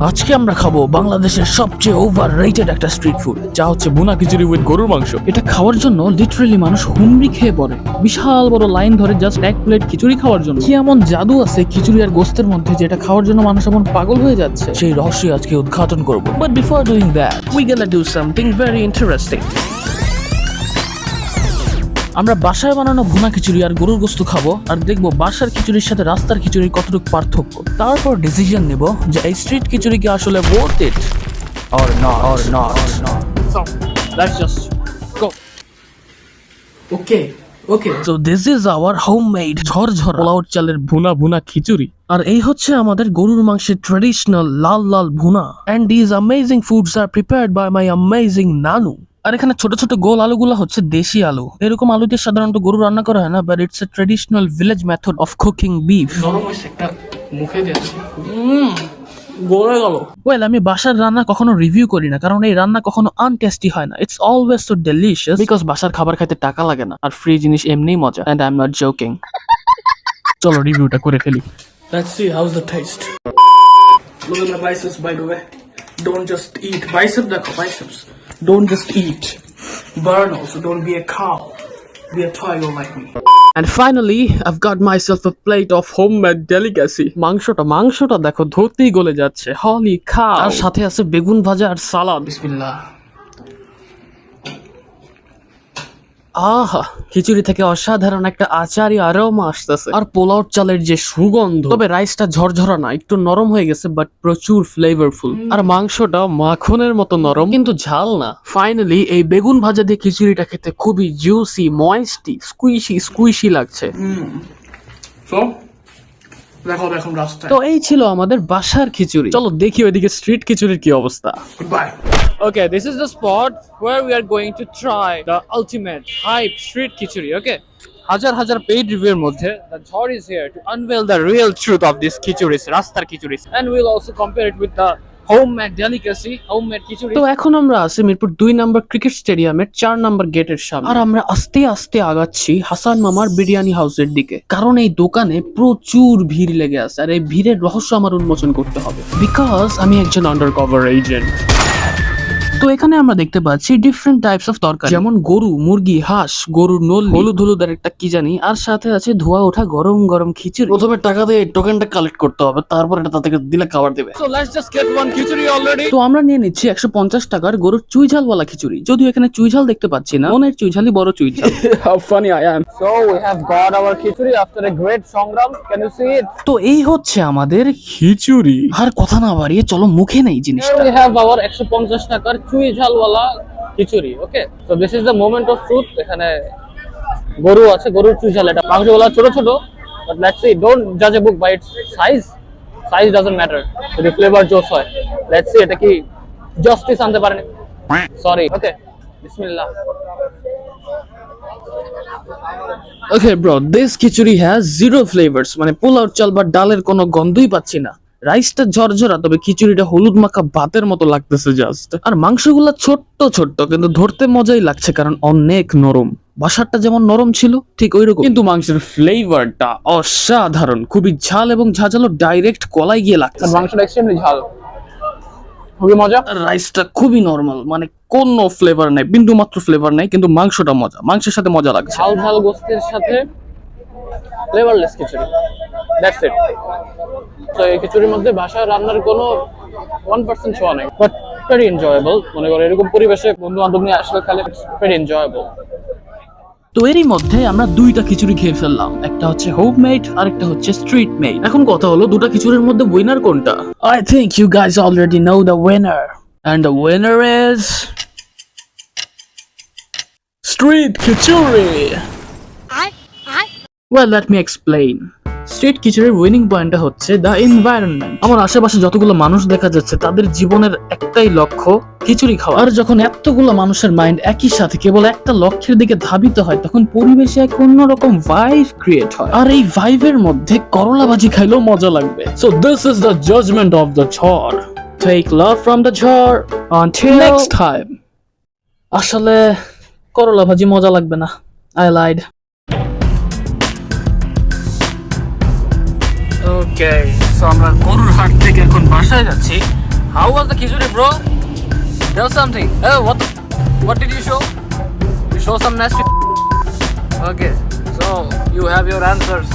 আজকে আমরা খাবো বাংলাদেশের সবচেয়ে ওভার রেটেড একটা স্ট্রিট ফুড, যা হচ্ছে ভুনা খিচুড়ি উইথ গরুর মাংস। এটা খাওয়ার জন্য লিটারালি মানুষ হুমড়ি খেয়ে পড়ে, বিশাল বড় লাইন ধরে জাস্ট এক প্লেট খিচুড়ি খাওয়ার জন্য। কি এমন জাদু আছে খিচুড়ি আর গোস্তের মধ্যে যেটা খাওয়ার জন্য মানুষ এমন পাগল হয়ে যাচ্ছে? সেই রহস্য আজকে উদ্ঘাটন করব। But before doing that we gonna do something very interesting. আমরা বাসায় বানানো ভুনা খিচুড়ি আর গরুর গোস্ত খাবো, আর দেখবো বাসার খিচুড়ির সাথে রাস্তার খিচুড়ির কতটুকু পার্থক্য। তারপর ডিসিশন নেব যে এই স্ট্রিট খিচুড়ি কি আসলে worth it or not. So let's just go. Okay. So this is our homemade ঝরঝরা পোলাও চালের ভুনা খিচুড়ি, আর এই হচ্ছে আমাদের গরুর মাংসের ট্রেডিশনাল লাল ভুনা। And these amazing foods are prepared by my amazing নানু। আর এখানে ছোট ছোট গোল আলুগুলো হচ্ছে দেশি আলু। এরকম আলু দিয়ে সাধারণত গরু রান্না করা হয় না, but it's a traditional village method of cooking beef. Well, আমি বাসার রান্না কখনো রিভিউ করি না, কারণ এই রান্না কখনো আনটেস্টি হয় না। It's always so delicious because বাসার খাবার খাইতে টাকা লাগে না, আর ফ্রি জিনিস এমনিই মজা। And I am not joking. চলো রিভিউটা করে ফেলি। Let's see how's the taste. Look at my biceps, by the way. Don't just eat biceps. Don't just eat. Burn also. Don't be a cow. Be a tiger like me. And finally, I've got myself a plate of homemade delicacy. মাংসটা দেখো ধরতেই গলে যাচ্ছে। Holy cow! আর সাথে আছে বেগুন ভাজা আর সালাদ। Bismillah. আহা, খিচুড়ি থেকে অসাধারণ একটা আচারি আরোমা আসতেছে, আর পোলাও চালের যে সুগন্ধ। তবে রাইসটা ঝরঝরা না, একটু নরম হয়ে গেছে, বাট প্রচুর ফ্লেভারফুল। আর মাংসটা মাখনের মতো নরম, কিন্তু ঝাল না। ফাইনালি এই বেগুন ভাজা দিয়ে খিচুড়িটা খেতে খুবই জুসি, ময়েস্টি, স্কুইশি লাগছে। So, দেখো রাস্তায়। তো এই ছিল আমাদের বাসার খিচুড়ি। চলো দেখি ওইদিকে স্ট্রিট খিচুড়ির কি অবস্থা। Goodbye. Okay, this is the spot where we are going to try the ultimate hype street khichuri. Okay, হাজার paid review এর মধ্যে the Jhor is here to unveil the real truth of this khichuris, রাস্তার খিচুড়ি, and we'll also compare it with the homemade delicacy, homemade khichuri. তো এখন আমরা আছি মিরপুর 2 নম্বর cricket স্টেডিয়ামের 4 নম্বর গেটের সামনে, আর আমরা আস্তে আস্তে আগাচ্ছি হাসান মামার বিরিয়ানি হাউসের দিকে, কারণ এই দোকানে প্রচুর ভিড় লেগে আছে, আর এই ভিড়ের রহস্য আমার উন্মোচন করতে হবে, বিকজ আমি একজন আন্ডারকভার এজেন্ট। তো এখানে আমরা দেখতে পাচ্ছি ডিফারেন্ট টাইপস অফ তরকারি, যেমন গরু, মুরগি, হাঁস, গরুর নল, হলুদ আর একটা কি জানি, আর সাথে আছে ধোয়া ওঠা গরম খিচুড়ি। প্রথমে টাকা দিয়ে টোকেনটা কালেক্ট করতে হবে, তারপর এটা তাদেরকে দিলে খাবার দেবে। So let's just get one khichuri already. তো আমরা নিয়ে নিচ্ছি 150 টাকার গরুর চুইঝালওয়ালা খিচুড়ি, যদিও এখানে চুইঝাল দেখতে পাচ্ছি না, মনের চুইঝালই বড় চুইঝাল। How funny I am. So we have got our khichuri after a great সংগ্রাম. Can you see it? তো এই হচ্ছে আমাদের খিচুড়ি। আর কথা না বাড়িয়ে চলো মুখে নেই জিনিসটা। Here we have our 150 টাকার চুই ঝালওয়ালা খিচুড়ি। ওকে, so this is the moment of truth. এখানে গরু আছে, গরুর চুই ঝাল। এটা মাংসগুলো ছোট but let's see, don't judge a book by its size doesn't matter, যদি ফ্লেভার জোস হয়। let's see এটা কি জাস্টিস আনতে পারেনি, সরি। ওকে, বিসমিল্লাহ। Okay bro, this khichuri has zero flavors, মানে পোলাও চাল বা ডালের কোনো গন্ধই পাচ্ছি না। রাইসটা ঝরঝরা, তবে খিচুড়িটা হলুদ মাখা ভাতের মতো লাগতেছে জাস্ট। আর মাংসগুলো ছোট্ট, কিন্তু ধরতে মজাই লাগছে, কারণ অনেক নরম। বাসারটা যেমন নরম ছিল ঠিক ওইরকম, কিন্তু মাংসের ফ্লেভারটা অসাধারণ, খুবই ঝাল এবং ঝাঁঝালো, ডাইরেক্ট গলায় গিয়ে লাগছে। মাংসটা এক্সট্রিমলি ঝাল, খুবই মজা। রাইসটা খুবই নরমাল, মানে কোনো ফ্লেভার নাই, বিন্দু মাত্র ফ্লেভার নাই, কিন্তু মাংসটা মজা, মাংসের সাথে মজা লাগছে। ঝাল গোস্তের সাথে ফ্লেভারলেস খিচুড়ি, দ্যাটস ইট। তো এই খিচুড়ির মধ্যে বাসায় রান্নার কোনো 1% ছোঁয়া নেই, বাট ভেরি এনজয়েবল। মনে করো এরকম পরিবেশে বন্ধু বান্ধব নিয়ে আসলে খেলে ভেরি এনজয়েবল। তো এরই মধ্যে আমরা 2টা খিচুড়ি খেয়ে ফেললাম, একটা হচ্ছে হোমমেড আর একটা হচ্ছে স্ট্রিট মেড। এখন কথা হলো 2টা খিচুড়ির মধ্যে উইনার কোনটা? I think you guys already know the winner, and the winner is street khichuri. Well, let me explain. Street খিচুড়ির উইনিং পয়েন্টটা হচ্ছে দ্য এনভায়রনমেন্ট। আমার আশেপাশে যতগুলো মানুষ দেখা যাচ্ছে, তাদের জীবনের একটাই লক্ষ্য খিচুড়ি খাওয়া। আর যখন এতগুলো মানুষের মাইন্ড একই সাথে কেবল একটা লক্ষ্যের দিকে ধাবিত হয়, তখন পরিবেশে এক অন্যরকম ভাইব ক্রিয়েট হয়, আর এই ভাইবের মধ্যে করলা ভাজি খাইলেও মজা লাগবে। So this is the judgement of the Jhor. Take love from the Jhor until next time. আসলে করলা ভাজি মজা লাগবে না, আই লাইড। Okay, সো আমরা গরুর হাট থেকে এখন বাসায় যাচ্ছি। How was the khichuri, bro? Tell something. What did you show? You show some nasty. Okay, so you have your answers.